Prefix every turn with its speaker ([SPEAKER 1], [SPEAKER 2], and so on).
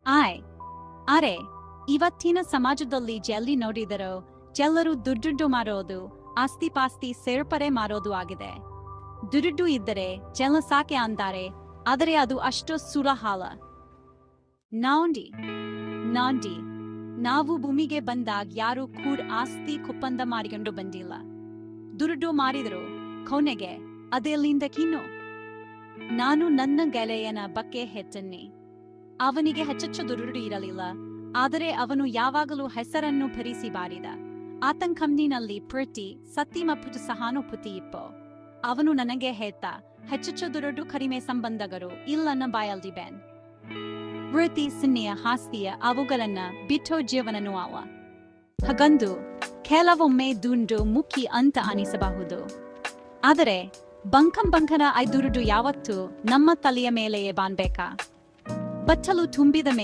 [SPEAKER 1] ಆಯ್ ಅರೆ ಇವತ್ತಿನ ಸಮಾಜದಲ್ಲಿ ಜಲ್ಲಿ ನೋಡಿದರೋ ಎಲ್ಲರೂ ದುಡ್ಡು ಮಾರೋದು ಆಸ್ತಿ ಪಾಸ್ತಿ ಸೇರ್ಪಡೆ ಮಾರೋದು ಆಗಿದೆ. ದುಡ್ಡು ಇದ್ದರೆ ಜನ ಸಾಕೆ ಅಂತಾರೆ, ಆದರೆ ಅದು ಅಷ್ಟು ಸುಲಭ. ನಾಂಡಿ ನಾಂಡಿ ನಾವು ಭೂಮಿಗೆ ಬಂದಾಗ ಯಾರು ಕೂಡ ಆಸ್ತಿ ಒಪ್ಪಂದ ಮಾಡಿಕೊಂಡು ಬಂದಿಲ್ಲ. ದುಡ್ಡು ಮಾರಿದ್ರು ಕೊನೆಗೆ ಅದೆಲ್ಲಿಂದ ಕಿನ್ನು. ನಾನು ನನ್ನ ಗೆಳೆಯನ ಬಗ್ಗೆ ಹೇಳ್ತೀನಿ. ಅವನಿಗೆ ಹೆಚ್ಚೆಚ್ಚು ದುಡ್ಡು ಇರಲಿಲ್ಲ, ಆದರೆ ಅವನು ಯಾವಾಗಲೂ ಹೆಸರನ್ನು ಭರಿಸಿ ಬಾರಿದ. ಆತನ ಕಂಪ್ನಿನಲ್ಲಿ ಪ್ರೀತಿ ಸತ್ಯ ಮತ್ತು ಸಹಾನುಭೂತಿ ಇಪ್ಪು. ಅವನು ನನಗೆ ಹೇಳ್ತಾ, ಹೆಚ್ಚೆಚ್ಚು ದುಡ್ಡು ಕಡಿಮೆ ಸಂಬಂಧಗಳು ಇಲ್ಲ ಬಾಯಲ್ದಿ ಬೆನ್. ಪ್ರೀತಿ ಸ್ನೇಹ ಹಾಸ್ಯ ಅವುಗಳನ್ನ ಬಿಟ್ಟೋ ಜೀವನನೂ ಅಲ್ಲ. ಹಾಗಂದು ಕೆಲವೊಮ್ಮೆ ದುಂಡು ಮುಖ್ಯ ಅಂತ ಅನಿಸಬಹುದು, ಆದರೆ ಬಂಕನ ದುಡ್ಡು ಯಾವತ್ತೂ ನಮ್ಮ ತಲೆಯ ಮೇಲೆಯೇ ಬಾನ್ಬೇಕಾ? ಬಚ್ಚಲು ತುಂಬಿದ ಮೇಲೆ